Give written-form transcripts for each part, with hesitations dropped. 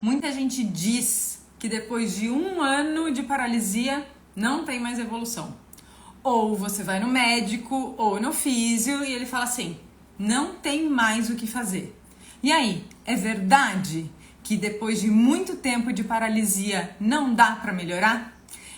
Muita gente diz que depois de 1 ano de paralisia não tem mais evolução. Ou você vai no médico ou no físio e ele fala assim, não tem mais o que fazer. E aí, é verdade que depois de muito tempo de paralisia não dá para melhorar?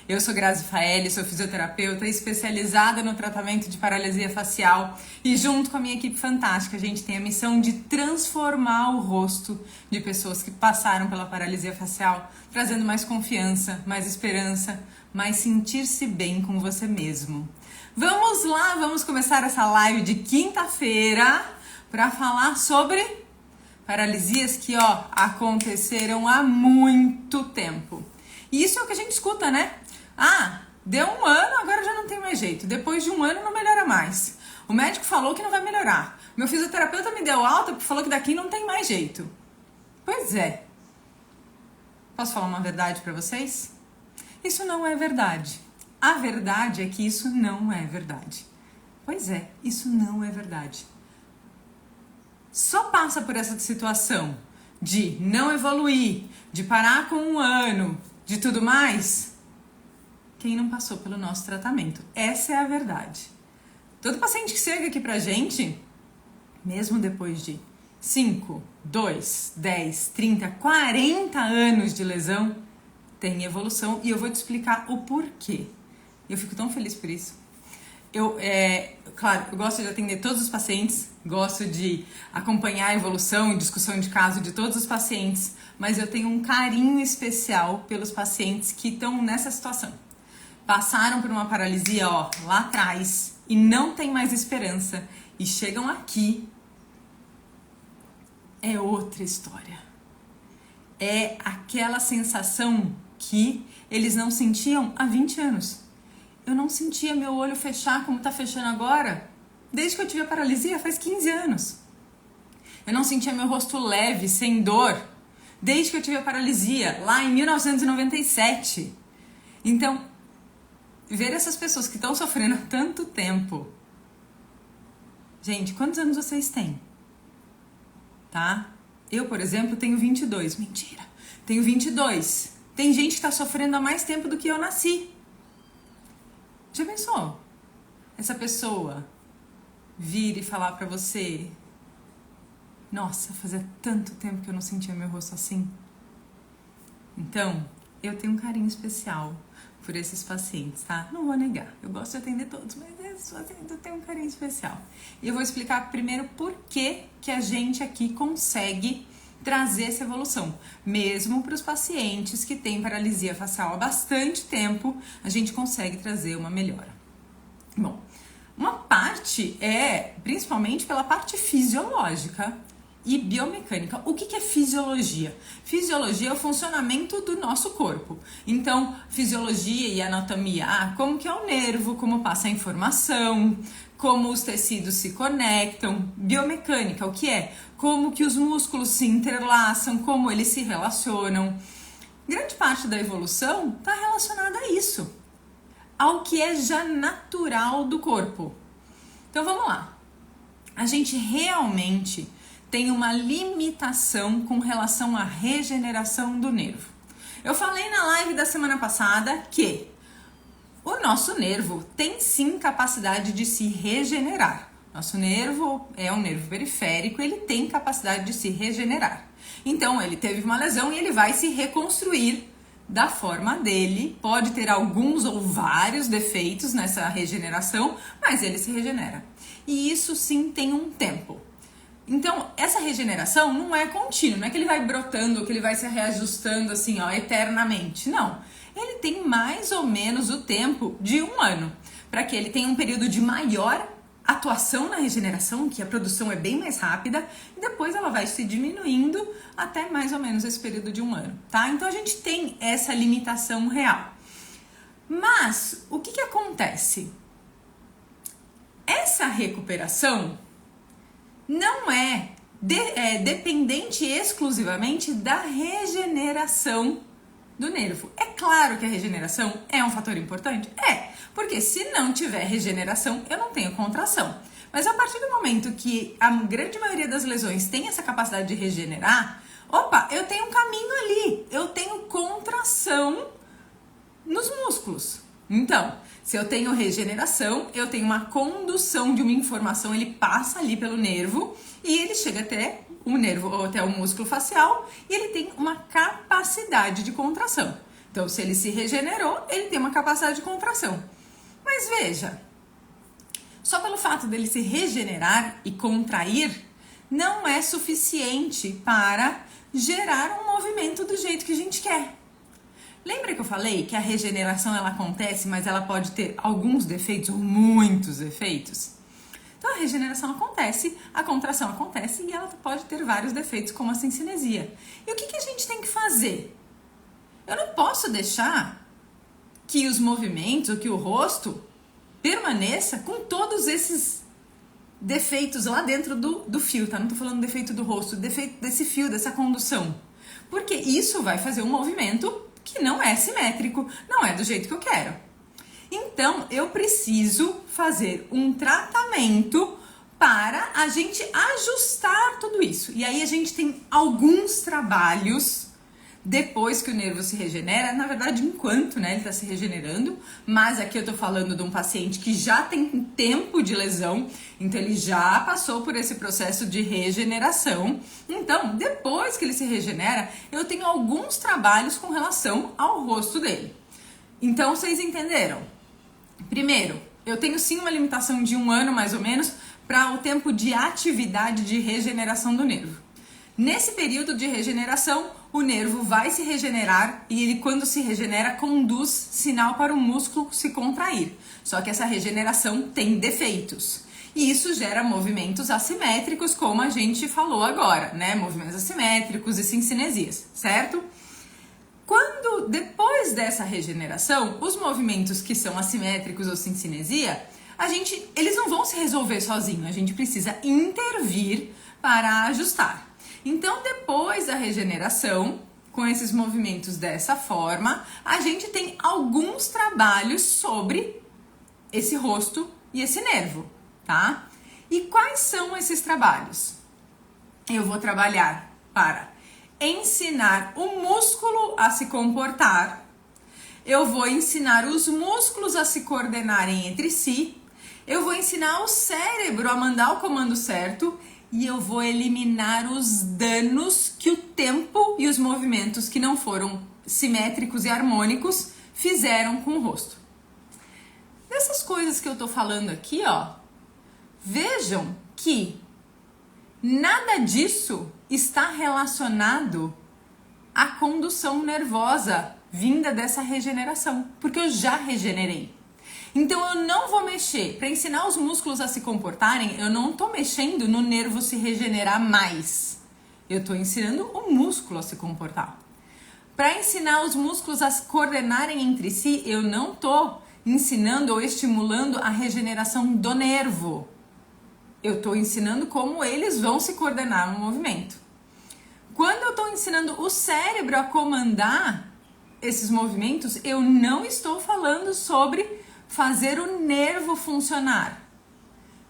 Eu sou Grazi Faeli, sou fisioterapeuta especializada no tratamento de paralisia facial e junto com a minha equipe fantástica a gente tem a missão de transformar o rosto de pessoas que passaram pela paralisia facial, trazendo mais confiança, mais esperança, mais sentir-se bem com você mesmo. Vamos lá, vamos começar essa live de quinta-feira para falar sobre paralisias que aconteceram há muito tempo. E isso é o que a gente escuta, né? Ah, deu 1 ano, agora já não tem mais jeito. Depois de 1 ano não melhora mais. O médico falou que não vai melhorar. Meu fisioterapeuta me deu alta porque falou que daqui não tem mais jeito. Pois é. Posso falar uma verdade pra vocês? Isso não é verdade. A verdade é que isso não é verdade. Pois é, isso não é verdade. Só passa por essa situação de não evoluir, de parar com 1 ano, de tudo mais, quem não passou pelo nosso tratamento. Essa é a verdade. Todo paciente que chega aqui pra gente, mesmo depois de 5, 2, 10, 30, 40 anos de lesão, tem evolução e eu vou te explicar o porquê. Eu fico tão feliz por isso. Claro, eu gosto de atender todos os pacientes, gosto de acompanhar a evolução e discussão de caso de todos os pacientes, mas eu tenho um carinho especial pelos pacientes que estão nessa situação. Passaram por uma paralisia, lá atrás e não tem mais esperança e chegam aqui. É outra história. É aquela sensação que eles não sentiam há 20 anos. Eu não sentia meu olho fechar como tá fechando agora, desde que eu tive a paralisia, faz 15 anos. Eu não sentia meu rosto leve, sem dor, desde que eu tive a paralisia, lá em 1997. Então, ver essas pessoas que estão sofrendo há tanto tempo. Gente, quantos anos vocês têm? Tá? Eu, por exemplo, tenho 22. Mentira. Tenho 22. Tem gente que tá sofrendo há mais tempo do que eu nasci. Já pensou? Essa pessoa vir e falar pra você: nossa, fazia tanto tempo que eu não sentia meu rosto assim. Então, eu tenho um carinho especial por esses pacientes, tá? Não vou negar, eu gosto de atender todos, mas esses pacientes eu tenho um carinho especial. E eu vou explicar primeiro por que a gente aqui consegue trazer essa evolução. Mesmo para os pacientes que têm paralisia facial há bastante tempo, a gente consegue trazer uma melhora. Bom, uma parte principalmente pela parte fisiológica e biomecânica. O que é fisiologia? Fisiologia é o funcionamento do nosso corpo. Então, fisiologia e anatomia, como que é o nervo, como passa a informação, como os tecidos se conectam. Biomecânica, o que é? Como que os músculos se interlaçam, como eles se relacionam. Grande parte da evolução está relacionada a isso, ao que é já natural do corpo. Então, vamos lá. A gente realmente tem uma limitação com relação à regeneração do nervo. Eu falei na live da semana passada que o nosso nervo tem sim capacidade de se regenerar. Nosso nervo é um nervo periférico, ele tem capacidade de se regenerar. Então, ele teve uma lesão e ele vai se reconstruir da forma dele. Pode ter alguns ou vários defeitos nessa regeneração, mas ele se regenera. E isso sim tem um tempo. Então, essa regeneração não é contínua, não é que ele vai brotando, que ele vai se reajustando assim, eternamente. Não. Ele tem mais ou menos o tempo de 1 ano, para que ele tenha um período de maior atuação na regeneração, que a produção é bem mais rápida, e depois ela vai se diminuindo até mais ou menos esse período de 1 ano, tá? Então, a gente tem essa limitação real. Mas, o que acontece? Essa recuperação não é dependente exclusivamente da regeneração do nervo. É claro que a regeneração é um fator importante? Porque se não tiver regeneração, eu não tenho contração. Mas a partir do momento que a grande maioria das lesões tem essa capacidade de regenerar, eu tenho um caminho ali Então, se eu tenho regeneração, eu tenho uma condução de uma informação, ele passa ali pelo nervo e ele chega até o nervo ou até o músculo facial e ele tem uma capacidade de contração. Então, se ele se regenerou, ele tem uma capacidade de contração. Mas veja, só pelo fato dele se regenerar e contrair, não é suficiente para gerar um movimento do jeito que a gente quer. Lembra que eu falei que a regeneração ela acontece, mas ela pode ter alguns defeitos ou muitos defeitos? Então a regeneração acontece, a contração acontece e ela pode ter vários defeitos, como a cincinesia. E o que a gente tem que fazer? Eu não posso deixar que os movimentos, ou que o rosto permaneça com todos esses defeitos lá dentro do fio, tá? Não tô falando defeito do rosto, defeito desse fio, dessa condução. Porque isso vai fazer um movimento que não é simétrico, não é do jeito que eu quero. Então, eu preciso fazer um tratamento para a gente ajustar tudo isso. E aí a gente tem alguns trabalhos depois que o nervo se regenera, na verdade, enquanto, né, ele está se regenerando, mas aqui eu tô falando de um paciente que já tem tempo de lesão, então ele já passou por esse processo de regeneração. Então, depois que ele se regenera, eu tenho alguns trabalhos com relação ao rosto dele. Então, vocês entenderam? Primeiro, eu tenho sim uma limitação de 1 ano, mais ou menos, para o tempo de atividade de regeneração do nervo. Nesse período de regeneração, o nervo vai se regenerar e ele, quando se regenera, conduz sinal para o músculo se contrair. Só que essa regeneração tem defeitos. E isso gera movimentos assimétricos, como a gente falou agora, né? Movimentos assimétricos e cincinesias, certo? Quando, depois dessa regeneração, os movimentos que são assimétricos ou cincinesia, eles não vão se resolver sozinhos, a gente precisa intervir para ajustar. Então, depois da regeneração, com esses movimentos dessa forma, a gente tem alguns trabalhos sobre esse rosto e esse nervo, tá? E quais são esses trabalhos? Eu vou trabalhar para ensinar o músculo a se comportar, eu vou ensinar os músculos a se coordenarem entre si, eu vou ensinar o cérebro a mandar o comando certo e eu vou eliminar os danos que o tempo e os movimentos que não foram simétricos e harmônicos fizeram com o rosto. Dessas coisas que eu tô falando aqui, ó, vejam que nada disso está relacionado à condução nervosa vinda dessa regeneração, porque eu já regenerei. Então eu não vou mexer, para ensinar os músculos a se comportarem, eu não estou mexendo no nervo se regenerar mais. Eu estou ensinando o músculo a se comportar. Para ensinar os músculos a se coordenarem entre si, eu não estou ensinando ou estimulando a regeneração do nervo. Eu estou ensinando como eles vão se coordenar no movimento. Quando eu estou ensinando o cérebro a comandar esses movimentos, eu não estou falando sobre fazer o nervo funcionar.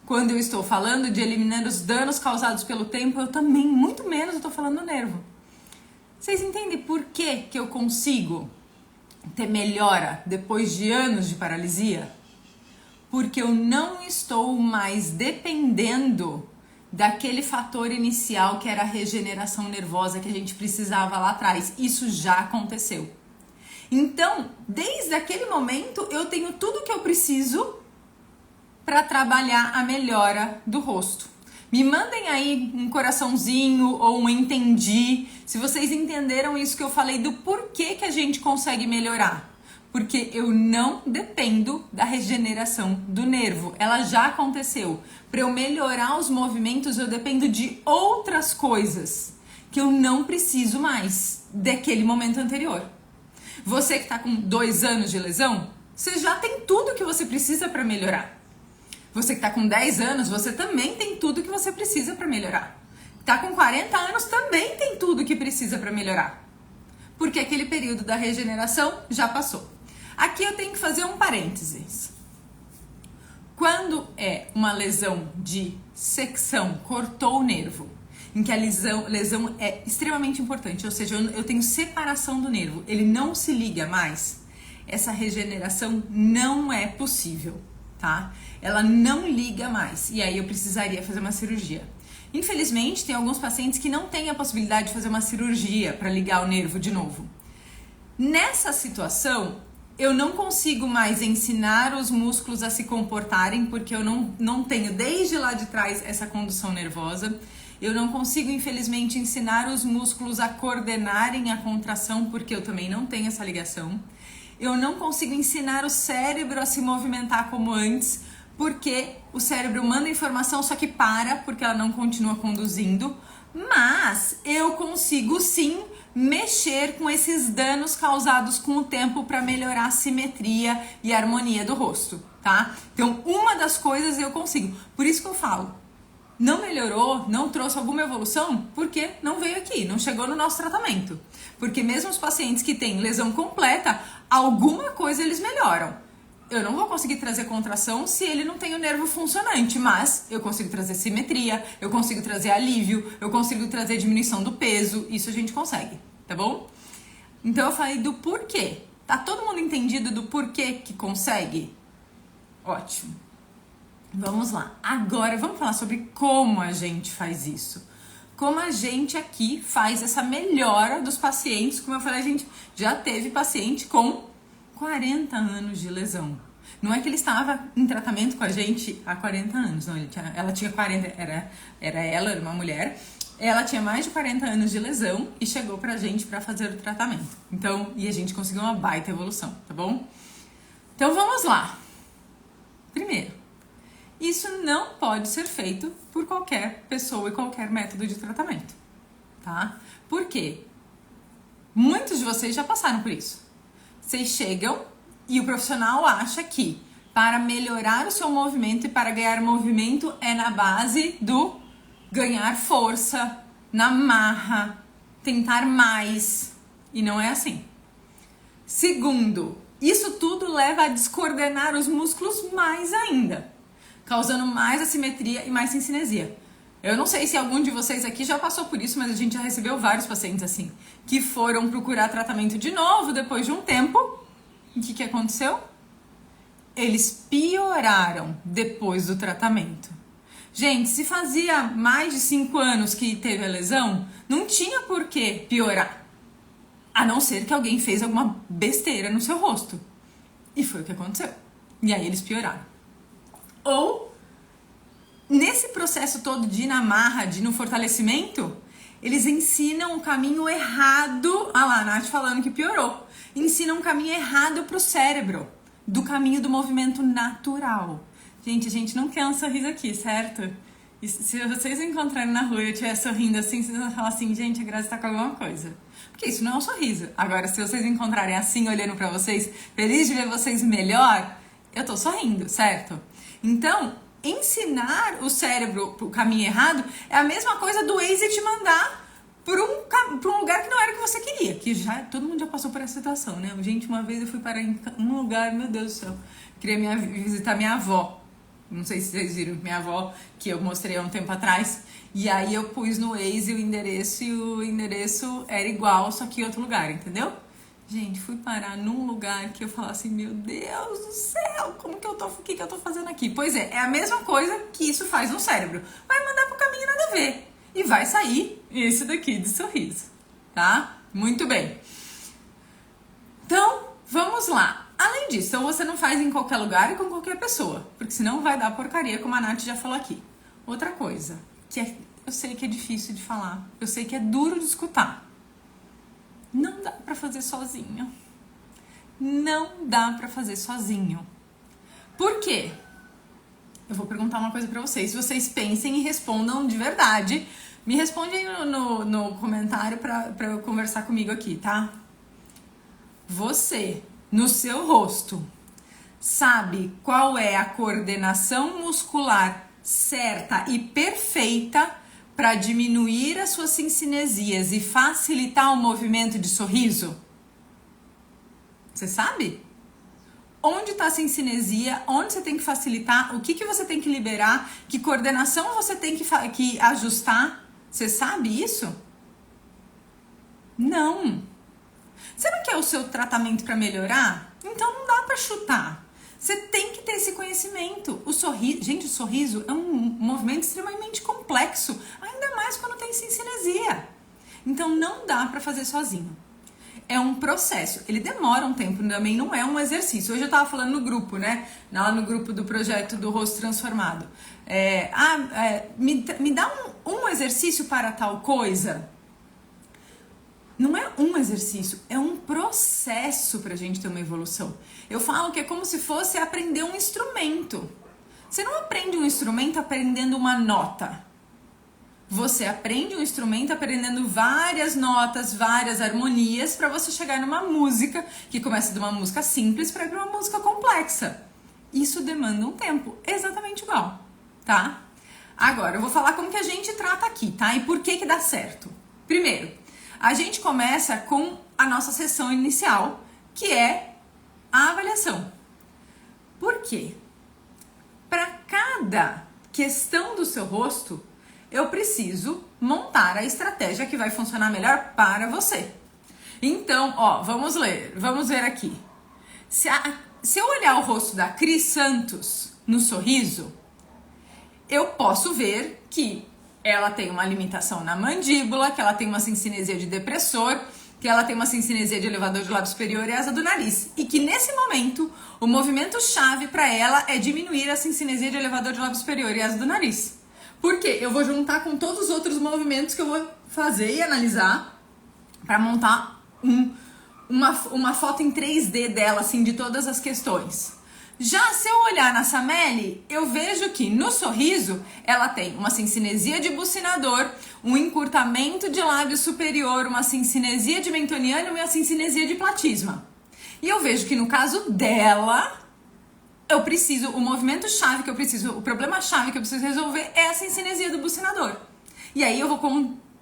Quando eu estou falando de eliminar os danos causados pelo tempo, eu também, muito menos, eu estou falando do nervo. Vocês entendem por que eu consigo ter melhora depois de anos de paralisia? Porque eu não estou mais dependendo daquele fator inicial que era a regeneração nervosa que a gente precisava lá atrás. Isso já aconteceu. Então, desde aquele momento, eu tenho tudo que eu preciso para trabalhar a melhora do rosto. Me mandem aí um coraçãozinho ou um entendi, se vocês entenderam isso que eu falei do porquê que a gente consegue melhorar. Porque eu não dependo da regeneração do nervo, ela já aconteceu. Para eu melhorar os movimentos, eu dependo de outras coisas que eu não preciso mais daquele momento anterior. Você que está com 2 anos de lesão, você já tem tudo que você precisa para melhorar. Você que está com 10 anos, você também tem tudo que você precisa para melhorar. Está com 40 anos, também tem tudo que precisa para melhorar. Porque aquele período da regeneração já passou. Aqui eu tenho que fazer um parênteses. Quando é uma lesão de secção, cortou o nervo, em que a lesão é extremamente importante, ou seja, eu tenho separação do nervo, ele não se liga mais, essa regeneração não é possível, tá? Ela não liga mais, e aí eu precisaria fazer uma cirurgia. Infelizmente, tem alguns pacientes que não têm a possibilidade de fazer uma cirurgia para ligar o nervo de novo. Nessa situação, eu não consigo mais ensinar os músculos a se comportarem, porque eu não tenho desde lá de trás essa condução nervosa. Eu não consigo, infelizmente, ensinar os músculos a coordenarem a contração, porque eu também não tenho essa ligação. Eu não consigo ensinar o cérebro a se movimentar como antes, porque o cérebro manda informação, só que para, porque ela não continua conduzindo. Mas eu consigo sim mexer com esses danos causados com o tempo para melhorar a simetria e a harmonia do rosto, tá? Então, uma das coisas eu consigo. Por isso que eu falo, não melhorou, não trouxe alguma evolução, porque não veio aqui, não chegou no nosso tratamento. Porque mesmo os pacientes que têm lesão completa, alguma coisa eles melhoram. Eu não vou conseguir trazer contração se ele não tem o nervo funcionante, mas eu consigo trazer simetria, eu consigo trazer alívio, eu consigo trazer diminuição do peso, isso a gente consegue, tá bom? Então eu falei do porquê. Tá todo mundo entendido do porquê que consegue? Ótimo. Vamos lá. Agora vamos falar sobre como a gente faz isso. Como a gente aqui faz essa melhora dos pacientes. Como eu falei, a gente já teve paciente com 40 anos de lesão. Não é que ele estava em tratamento com a gente há 40 anos, não. Ela tinha 40, era uma mulher. Ela tinha mais de 40 anos de lesão e chegou pra gente pra fazer o tratamento. Então, e a gente conseguiu uma baita evolução, tá bom? Então vamos lá. Primeiro, isso não pode ser feito por qualquer pessoa e qualquer método de tratamento, tá? Por quê? Muitos de vocês já passaram por isso. Vocês chegam e o profissional acha que para melhorar o seu movimento e para ganhar movimento é na base do ganhar força, na marra, tentar mais. E não é assim. Segundo, isso tudo leva a descoordenar os músculos mais ainda, causando mais assimetria e mais cinesia. Eu não sei se algum de vocês aqui já passou por isso, mas a gente já recebeu vários pacientes assim, que foram procurar tratamento de novo depois de um tempo. E o que aconteceu? Eles pioraram depois do tratamento. Gente, se fazia mais de 5 anos que teve a lesão, não tinha por que piorar. A não ser que alguém fez alguma besteira no seu rosto. E foi o que aconteceu. E aí eles pioraram. Ou, nesse processo todo de ir na marra, de ir no fortalecimento, eles ensinam o caminho errado. Ah lá, a Nath falando que piorou. Ensinam um caminho errado pro cérebro, do caminho do movimento natural. Gente, a gente não quer um sorriso aqui, certo? E se vocês me encontrarem na rua e eu estiver sorrindo assim, vocês vão falar assim, gente, a Grazi tá com alguma coisa. Porque isso não é um sorriso. Agora, se vocês me encontrarem assim, olhando pra vocês, feliz de ver vocês melhor, eu tô sorrindo, certo? Então, ensinar o cérebro pro caminho errado é a mesma coisa do Waze te mandar para um lugar que não era o que você queria. Que já todo mundo já passou por essa situação, né? Gente, uma vez eu fui parar em um lugar, meu Deus do céu, queria visitar minha avó. Não sei se vocês viram, minha avó, que eu mostrei há um tempo atrás. E aí eu pus no Waze o endereço e o endereço era igual, só que em outro lugar, entendeu? Gente, fui parar num lugar que eu falava assim, meu Deus do céu, o que eu tô fazendo aqui? Pois é a mesma coisa que isso faz no cérebro. Vai mandar pro caminho nada a ver. E vai sair esse daqui de sorriso, tá? Muito bem. Então, vamos lá. Além disso, então você não faz em qualquer lugar e com qualquer pessoa, porque senão vai dar porcaria, como a Nath já falou aqui. Outra coisa, eu sei que é difícil de falar, eu sei que é duro de escutar. Não dá pra fazer sozinho. Não dá pra fazer sozinho. Por quê? Eu vou perguntar uma coisa pra vocês. Vocês pensem e respondam de verdade. Me responde aí no comentário pra eu conversar comigo aqui, tá? Você, no seu rosto, sabe qual é a coordenação muscular certa e perfeita para diminuir as suas cincinesias e facilitar o movimento de sorriso? Você sabe? Onde está a cincinesia? Onde você tem que facilitar? O que você tem que liberar? Que coordenação você tem que ajustar? Você sabe isso? Não. Você não quer é o seu tratamento para melhorar, então não dá para chutar. Você tem que ter esse conhecimento. Gente, o sorriso é um movimento extremamente complexo, ainda mais quando tem sincinesia. Então não dá para fazer sozinho. É um processo, ele demora um tempo, também não é um exercício. Hoje eu tava falando no grupo, né? Lá no grupo do projeto do Rosto Transformado. Me dá um exercício para tal coisa. Não é um exercício, é um processo pra gente ter uma evolução. Eu falo que é como se fosse aprender um instrumento. Você não aprende um instrumento aprendendo uma nota. Você aprende um instrumento aprendendo várias notas, várias harmonias para você chegar numa música que começa de uma música simples para ir para uma música complexa. Isso demanda um tempo, exatamente igual, tá? Agora, eu vou falar como que a gente trata aqui, tá? E por que dá certo. Primeiro, a gente começa com a nossa sessão inicial, que é a avaliação. Por quê? Para cada questão do seu rosto, eu preciso montar a estratégia que vai funcionar melhor para você. Então, vamos ver aqui. Se eu olhar o rosto da Cris Santos no sorriso, eu posso ver que ela tem uma limitação na mandíbula, que ela tem uma sincinesia de depressor, que ela tem uma sincinesia de elevador de lábio superior e asa do nariz. E que nesse momento, o movimento chave para ela é diminuir a sincinesia de elevador de lábio superior e asa do nariz. Por quê? Eu vou juntar com todos os outros movimentos que eu vou fazer e analisar para montar uma foto em 3D dela, assim, de todas as questões. Já se eu olhar na Sameli, eu vejo que no sorriso ela tem uma sincinesia de bucinador, um encurtamento de lábio superior, uma sincinesia de mentoniano e uma sincinesia de platisma. E eu vejo que no caso dela, o movimento chave que eu preciso, o problema chave que eu preciso resolver é a sincinesia do bucinador. E aí eu vou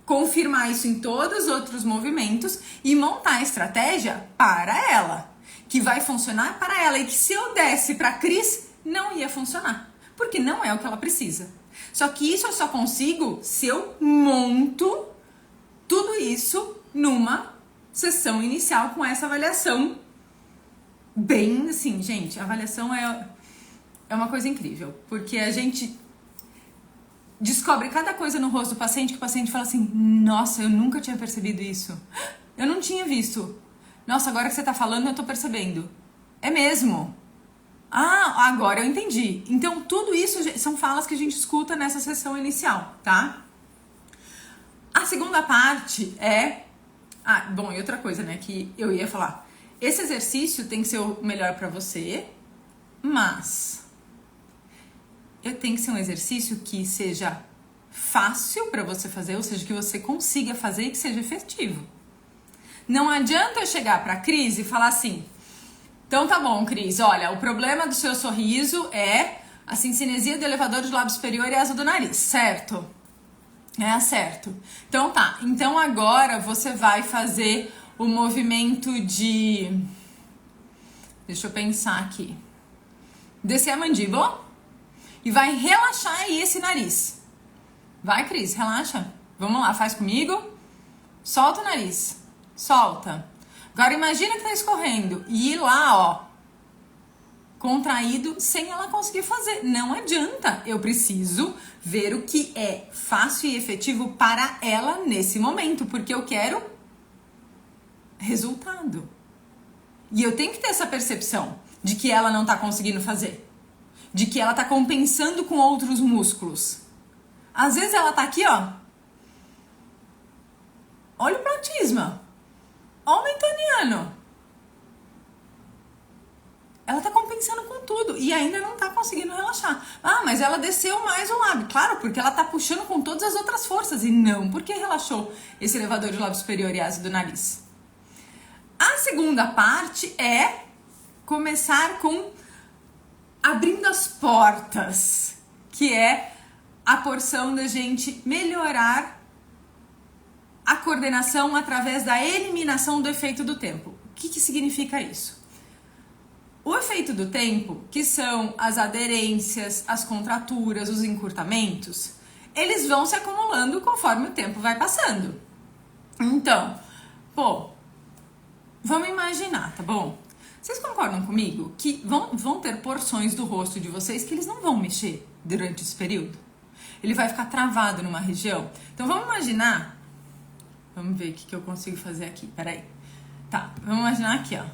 confirmar isso em todos os outros movimentos e montar a estratégia para ela, que vai funcionar para ela e que se eu desse para a Cris, não ia funcionar, porque não é o que ela precisa. Só que isso eu só consigo se eu monto tudo isso numa sessão inicial com essa avaliação. Bem, assim, gente, a avaliação é uma coisa incrível, porque a gente descobre cada coisa no rosto do paciente que o paciente fala assim, nossa, eu nunca tinha percebido isso, eu não tinha visto, nossa, agora que você tá falando eu tô percebendo, é mesmo, agora eu entendi. Então tudo isso são falas que a gente escuta nessa sessão inicial, tá? A segunda parte é, e outra coisa, né, que eu ia falar. Esse exercício tem que ser o melhor para você, mas tem que ser um exercício que seja fácil para você fazer, ou seja, que você consiga fazer e que seja efetivo. Não adianta eu chegar para a Cris e falar assim, então tá bom, Cris, olha, o problema do seu sorriso é a sincinesia do elevador de lábio superior e asa do nariz, certo? Certo. Então tá, então agora você vai fazer o movimento de... Deixa eu pensar aqui. Descer a mandíbula e vai relaxar aí esse nariz. Vai, Cris, relaxa. Vamos lá, faz comigo. Solta o nariz. Solta. Agora imagina que tá escorrendo e ir lá, contraído, sem ela conseguir fazer. Não adianta. Eu preciso ver o que é fácil e efetivo para ela nesse momento, porque eu quero resultado. E eu tenho que ter essa percepção de que ela não tá conseguindo fazer. De que ela tá compensando com outros músculos. Às vezes ela tá aqui, olha o platisma. Olha o mentoniano. Ela tá compensando com tudo e ainda não tá conseguindo relaxar. Mas ela desceu mais o lábio. Claro, porque ela tá puxando com todas as outras forças e não porque relaxou esse elevador de lábio superior e asa do nariz. A segunda parte é começar com abrindo as portas, que é a porção da gente melhorar a coordenação através da eliminação do efeito do tempo. O que significa isso? O efeito do tempo, que são as aderências, as contraturas, os encurtamentos, eles vão se acumulando conforme o tempo vai passando. Então, vamos imaginar imaginar, tá bom? Vocês concordam comigo que vão ter porções do rosto de vocês que eles não vão mexer durante esse período? Ele vai ficar travado numa região. Então vamos imaginar. Vamos ver o que eu consigo fazer aqui. Peraí. Tá, vamos imaginar aqui, ó.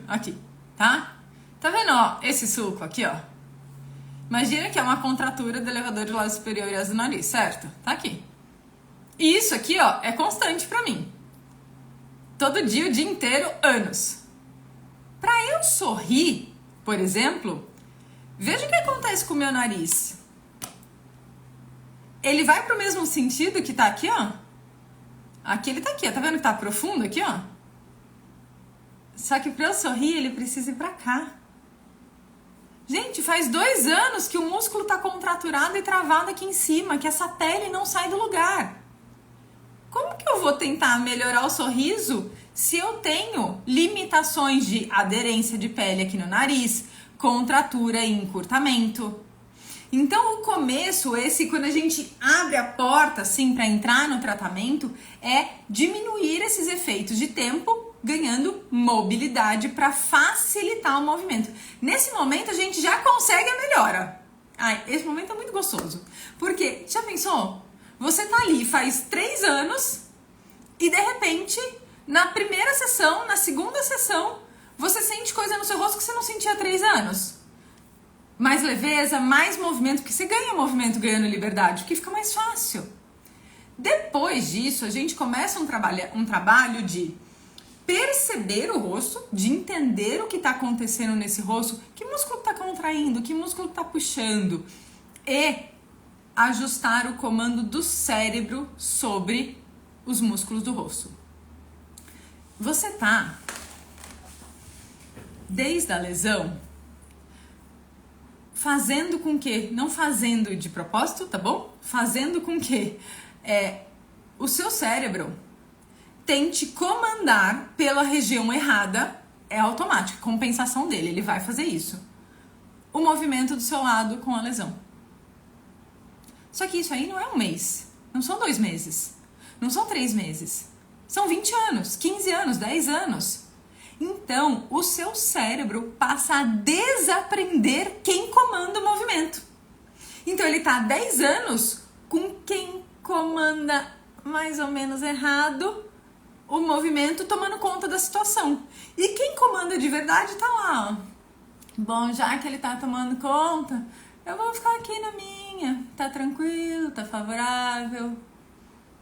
Aqui, tá? Tá vendo, ó, esse sulco aqui, ó? Imagina que é uma contratura do elevador do lado superior e as do nariz, certo? Tá aqui. E isso aqui, ó, é constante pra mim. Todo dia, o dia inteiro, anos. Pra eu sorrir, por exemplo, veja o que acontece com o meu nariz. Ele vai pro mesmo sentido que tá aqui, ó. Aqui ele tá aqui, ó. Tá vendo que tá profundo aqui, ó? Só que pra eu sorrir, ele precisa ir pra cá. Gente, faz 2 anos que o músculo tá contraturado e travado aqui em cima, que essa pele não sai do lugar. Como que eu vou tentar melhorar o sorriso se eu tenho limitações de aderência de pele aqui no nariz, contratura e encurtamento? Então, o começo, quando a gente abre a porta, assim, para entrar no tratamento, é diminuir esses efeitos de tempo, ganhando mobilidade para facilitar o movimento. Nesse momento, a gente já consegue a melhora. Ai, esse momento é muito gostoso. Porque, já pensou? Você tá ali faz 3 anos e, de repente, na primeira sessão, na segunda sessão, você sente coisa no seu rosto que você não sentia há 3 anos. Mais leveza, mais movimento, porque você ganha movimento ganhando liberdade, porque fica mais fácil. Depois disso, a gente começa um trabalho de perceber o rosto, de entender o que está acontecendo nesse rosto, que músculo está contraindo, que músculo está puxando, e ajustar o comando do cérebro sobre os músculos do rosto. Você tá, desde a lesão, fazendo com que, não fazendo de propósito, tá bom? Fazendo com que o seu cérebro tente comandar pela região errada, é automático, compensação dele, ele vai fazer isso. O movimento do seu lado com a lesão. Só que isso aí não é 1 mês, não são 2 meses, não são 3 meses, são 20 anos, 15 anos, 10 anos. Então, o seu cérebro passa a desaprender quem comanda o movimento. Então, ele tá há 10 anos com quem comanda mais ou menos errado o movimento, tomando conta da situação. E quem comanda de verdade tá lá, ó. Bom, já que ele tá tomando conta, eu vou ficar aqui na minha. Tá tranquilo, tá favorável.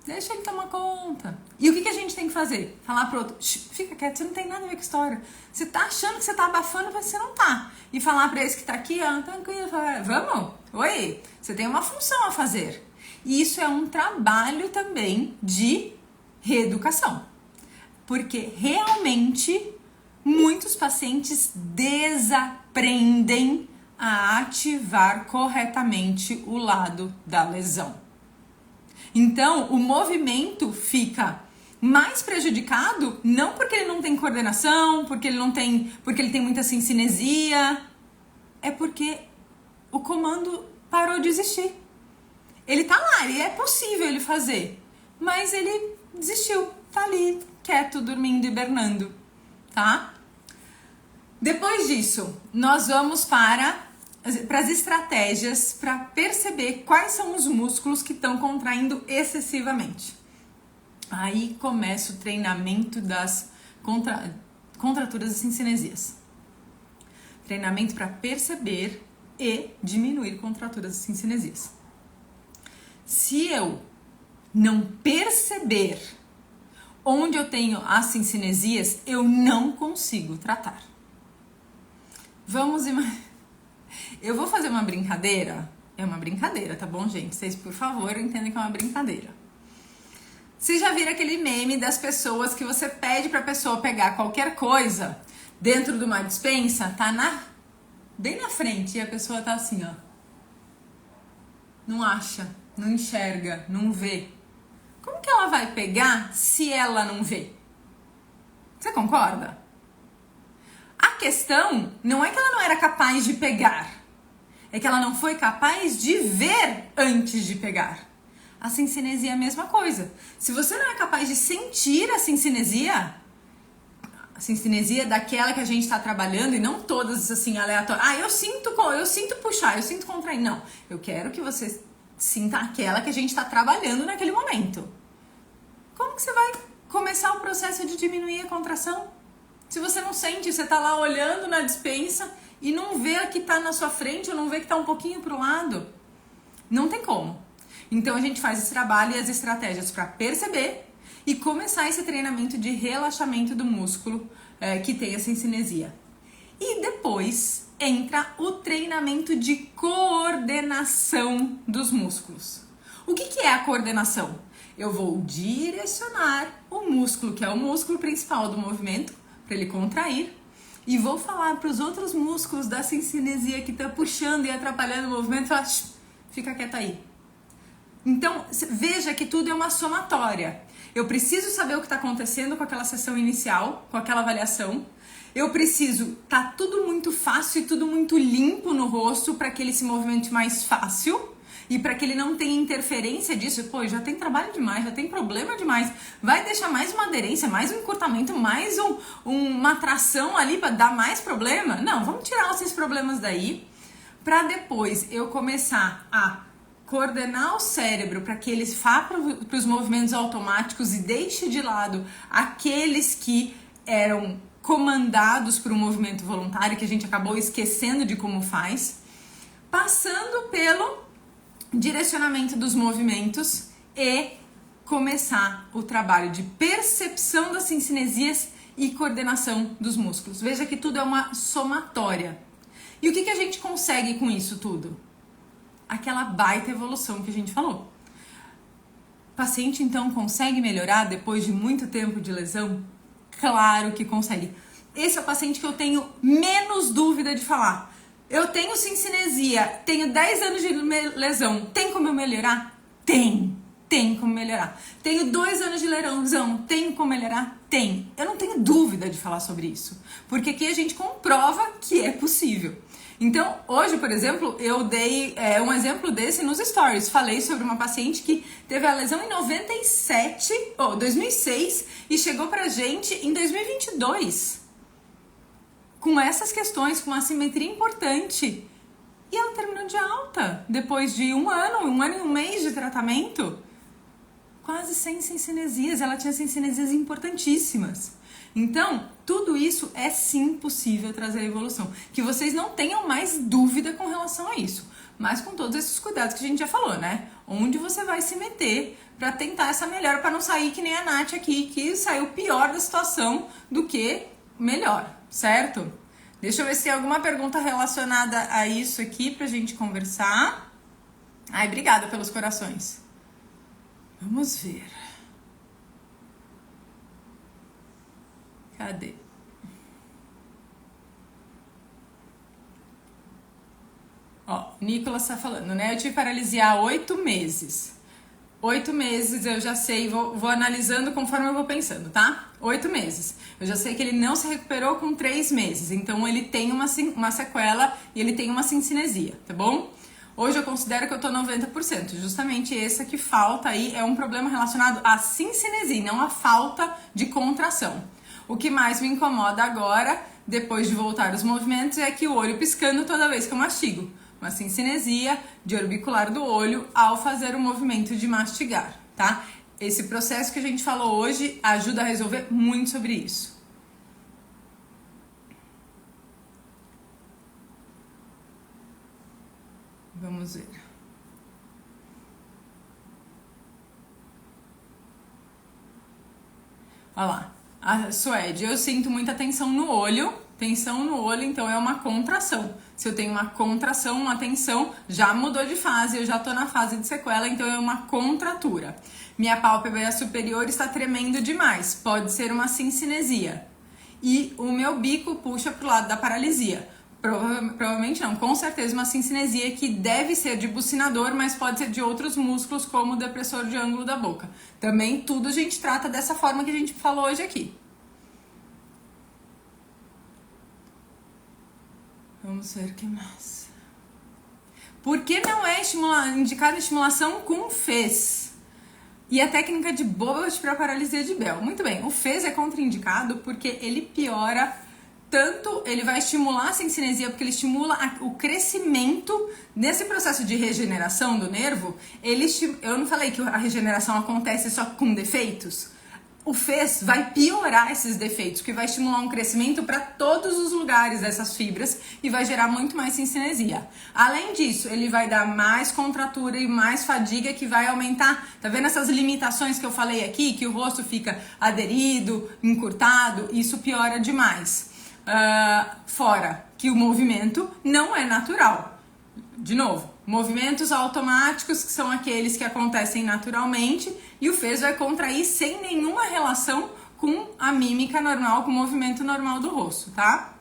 Deixa ele tomar conta. E o que a gente tem que fazer? Falar pro outro, fica quieto, você não tem nada a ver com a história. Você tá achando que você tá abafando, mas você não tá. E falar pra esse que tá aqui, ó, tranquilo, vamos? Oi, você tem uma função a fazer. E isso é um trabalho também de reeducação. Porque realmente muitos pacientes desaprendem a ativar corretamente o lado da lesão. Então, o movimento fica mais prejudicado, não porque ele não tem coordenação, porque ele tem muita cincinesia, é porque o comando parou de existir. Ele tá lá, é possível ele fazer, mas ele desistiu, tá ali, quieto, dormindo, hibernando, tá? Depois disso, nós vamos para as estratégias para perceber quais são os músculos que estão contraindo excessivamente. Aí começa o treinamento das contraturas e cincinesias. Treinamento para perceber e diminuir contraturas e cincinesias. Se eu não perceber onde eu tenho as cincinesias, eu não consigo tratar. Vamos imaginar. Eu vou fazer uma brincadeira. É uma brincadeira, tá bom, gente? Vocês, por favor, entendem que é uma brincadeira. Vocês já viram aquele meme das pessoas que você pede pra pessoa pegar qualquer coisa dentro de uma despensa, tá bem na frente, e a pessoa tá assim, ó. Não acha, não enxerga, não vê. Como que ela vai pegar se ela não vê? Você concorda? A questão não é que ela não era capaz de pegar, é que ela não foi capaz de ver antes de pegar. A cincinesia é a mesma coisa. Se você não é capaz de sentir a cincinesia, A cinesinesia daquela que a gente está trabalhando e não todas assim aleatórias. Ah, eu sinto puxar, eu sinto contrair. Não, eu quero que você sinta aquela que a gente está trabalhando naquele momento. Como que você vai começar o processo de diminuir a contração? Se você não sente, você tá lá olhando na despensa e não vê a que tá na sua frente ou não vê que tá um pouquinho pro lado. Não tem como. Então a gente faz esse trabalho e as estratégias para perceber e começar esse treinamento de relaxamento do músculo que tem a cinesinesia. E depois entra o treinamento de coordenação dos músculos. O que é a coordenação? Eu vou direcionar o músculo, que é o músculo principal do movimento, para ele contrair, e vou falar para os outros músculos da cinesinesia que está puxando e atrapalhando o movimento, falar, fica quieto aí. Então, veja que tudo é uma somatória. Eu preciso saber o que está acontecendo com aquela sessão inicial, com aquela avaliação. Eu preciso, tá tudo muito fácil e tudo muito limpo no rosto para que ele se movimente mais fácil e para que ele não tenha interferência disso. Pô, já tem trabalho demais, já tem problema demais. Vai deixar mais uma aderência, mais um encurtamento, mais uma tração ali para dar mais problema? Não, vamos tirar esses problemas daí para depois eu começar a coordenar o cérebro para que ele vá para os movimentos automáticos e deixe de lado aqueles que eram comandados por um movimento voluntário que a gente acabou esquecendo de como faz, passando pelo direcionamento dos movimentos e começar o trabalho de percepção das cinesias e coordenação dos músculos. Veja que tudo é uma somatória. E o que a gente consegue com isso tudo? Aquela baita evolução que a gente falou. O paciente então consegue melhorar depois de muito tempo de lesão? Claro que consegue. Esse é o paciente que eu tenho menos dúvida de falar. Eu tenho cinesinesia, tenho 10 anos de lesão, tem como eu melhorar? Tem como melhorar. Tenho 2 anos de lesão, tem como melhorar? Tem. Eu não tenho dúvida de falar sobre isso, porque aqui a gente comprova que é possível. Então, hoje, por exemplo, eu dei um exemplo desse nos stories. Falei sobre uma paciente que teve a lesão em 2006 e chegou pra gente em 2022. Com essas questões, com uma assimetria importante. E ela terminou de alta, depois de um ano e um mês de tratamento. Quase sem cinesias, ela tinha cinesias importantíssimas. Então, tudo isso é sim possível trazer evolução. Que vocês não tenham mais dúvida com relação a isso. Mas com todos esses cuidados que a gente já falou, né? Onde você vai se meter para tentar essa melhora, para não sair que nem a Nath aqui, que saiu pior da situação do que melhor, certo? Deixa eu ver se tem alguma pergunta relacionada a isso aqui pra gente conversar. Ai, obrigada pelos corações. Vamos ver. Cadê? Ó, o Nicolas tá falando, né? Eu tive paralisia há 8 meses. 8 meses eu já sei, vou analisando conforme eu vou pensando, tá? 8 meses. Eu já sei que ele não se recuperou com 3 meses, então ele tem uma sequela e ele tem uma cinesinesia, tá bom? Hoje eu considero que eu tô 90%, justamente essa que falta aí é um problema relacionado à cinesinesia, não à falta de contração. O que mais me incomoda agora, depois de voltar os movimentos, é que o olho piscando toda vez que eu mastigo. Uma cinesinesia de orbicular do olho ao fazer o movimento de mastigar, tá? Esse processo que a gente falou hoje ajuda a resolver muito sobre isso. Vamos ver. Olha lá. A Suede, eu sinto muita tensão no olho, então é uma contração. Se eu tenho uma contração, uma tensão, já mudou de fase, eu já tô na fase de sequela, então é uma contratura. Minha pálpebra superior está tremendo demais, pode ser uma cinesinesia. E o meu bico puxa pro lado da paralisia. Provavelmente não, com certeza uma cinesinesia que deve ser de bucinador, mas pode ser de outros músculos, como o depressor de ângulo da boca. Também tudo a gente trata dessa forma que a gente falou hoje aqui. Vamos ver o que mais. Por que não é indicada estimulação com fez? E a técnica de Bobot para paralisia de Bell. Muito bem, o FES é contraindicado porque ele piora tanto, ele vai estimular a sincinesia, porque ele estimula o crescimento nesse processo de regeneração do nervo. Eu não falei que a regeneração acontece só com defeitos? O FES vai piorar esses defeitos, que vai estimular um crescimento para todos os lugares dessas fibras e vai gerar muito mais sincinesia. Além disso, ele vai dar mais contratura e mais fadiga, que vai aumentar. Tá vendo essas limitações que eu falei aqui? Que o rosto fica aderido, encurtado, isso piora demais. Fora que o movimento não é natural. De novo, movimentos automáticos, que são aqueles que acontecem naturalmente, e o FES vai contrair sem nenhuma relação com a mímica normal, com o movimento normal do rosto, tá?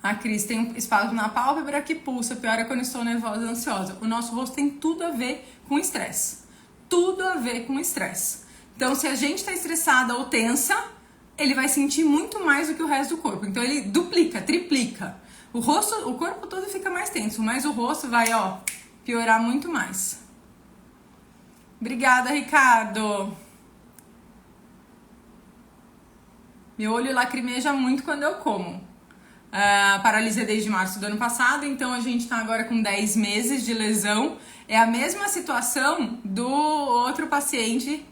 A Cris tem um espasmo na pálpebra que pulsa, piora quando estou nervosa e ansiosa. O nosso rosto tem tudo a ver com estresse. Tudo a ver com estresse. Então, se a gente está estressada ou tensa, ele vai sentir muito mais do que o resto do corpo. Então, ele duplica, triplica. O corpo todo fica mais tenso, mas o rosto vai, piorar muito mais. Obrigada, Ricardo. Meu olho lacrimeja muito quando eu como. Paralisia desde março do ano passado, então a gente tá agora com 10 meses de lesão. É a mesma situação do outro paciente,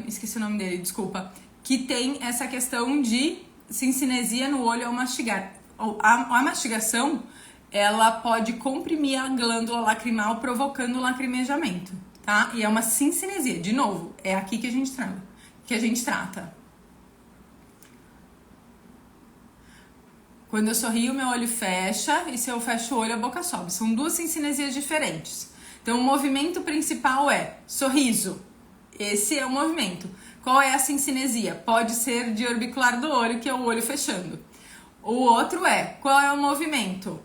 esqueci o nome dele, desculpa, que tem essa questão de sincinesia no olho ao mastigar. A mastigação, ela pode comprimir a glândula lacrimal, provocando lacrimejamento, tá? E é uma sincinesia, de novo, é aqui que a gente trata. Quando eu sorrio, meu olho fecha, e se eu fecho o olho, a boca sobe. São duas sincinesias diferentes. Então, o movimento principal é sorriso. Esse é o movimento. Qual é a sincinesia? Pode ser de orbicular do olho, que é o olho fechando. O outro qual é o movimento?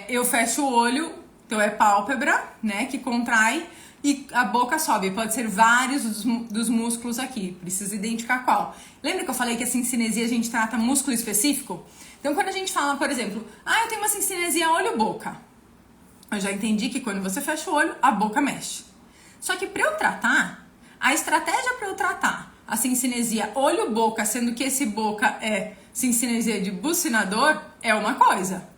Eu fecho o olho, então é pálpebra, né, que contrai, e a boca sobe. Pode ser vários dos músculos aqui, precisa identificar qual. Lembra que eu falei que a sincinesia a gente trata músculo específico? Então, quando a gente fala, por exemplo, eu tenho uma sincinesia olho-boca, eu já entendi que quando você fecha o olho, a boca mexe. Só que para eu tratar, a estratégia para eu tratar a sincinesia olho-boca, sendo que esse boca é sincinesia de bucinador, é uma coisa.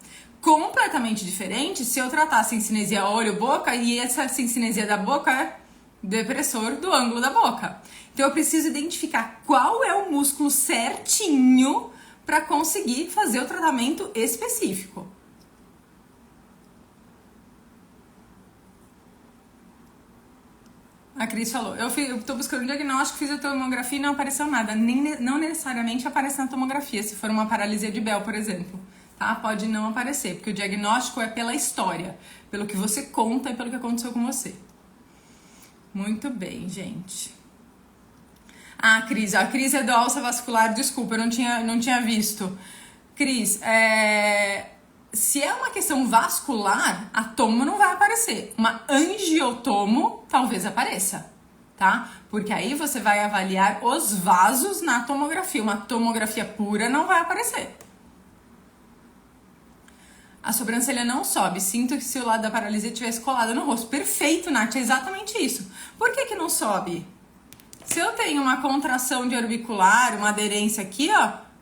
Completamente diferente se eu tratar a sincinesia olho-boca e essa sincinesia da boca é depressor do ângulo da boca. Então, eu preciso identificar qual é o músculo certinho para conseguir fazer o tratamento específico. A Cris falou, eu tô buscando um diagnóstico, fiz a tomografia e não apareceu nada. Não necessariamente aparece na tomografia, se for uma paralisia de Bell, por exemplo. Tá? Pode não aparecer, porque o diagnóstico é pela história, pelo que você conta e pelo que aconteceu com você. Muito bem, gente. A Cris é do alça vascular, desculpa, eu não tinha visto. Cris, se é uma questão vascular, a tomo não vai aparecer. Uma angiotomo talvez apareça, tá? Porque aí você vai avaliar os vasos na tomografia. Uma tomografia pura não vai aparecer. A sobrancelha não sobe. Sinto que se o lado da paralisia tivesse colado no rosto. Perfeito, Nath, é exatamente isso. Por que não sobe? Se eu tenho uma contração de orbicular, uma aderência aqui,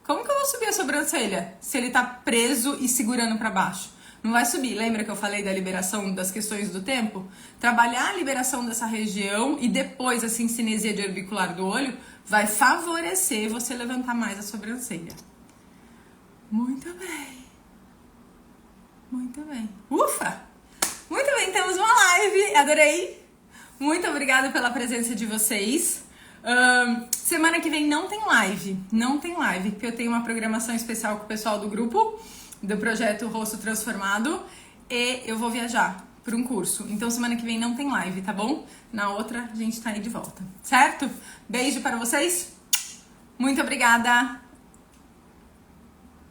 como que eu vou subir a sobrancelha? Se ele tá preso e segurando para baixo. Não vai subir. Lembra que eu falei da liberação das questões do tempo? Trabalhar a liberação dessa região e depois a sincinesia de orbicular do olho vai favorecer você levantar mais a sobrancelha. Muito bem. Muito bem. Ufa! Muito bem, temos uma live. Adorei. Muito obrigada pela presença de vocês. Semana que vem não tem live, porque eu tenho uma programação especial com o pessoal do grupo, do projeto Rosto Transformado, e eu vou viajar para um curso. Então, semana que vem não tem live, tá bom? Na outra, a gente tá aí de volta, certo? Beijo para vocês. Muito obrigada.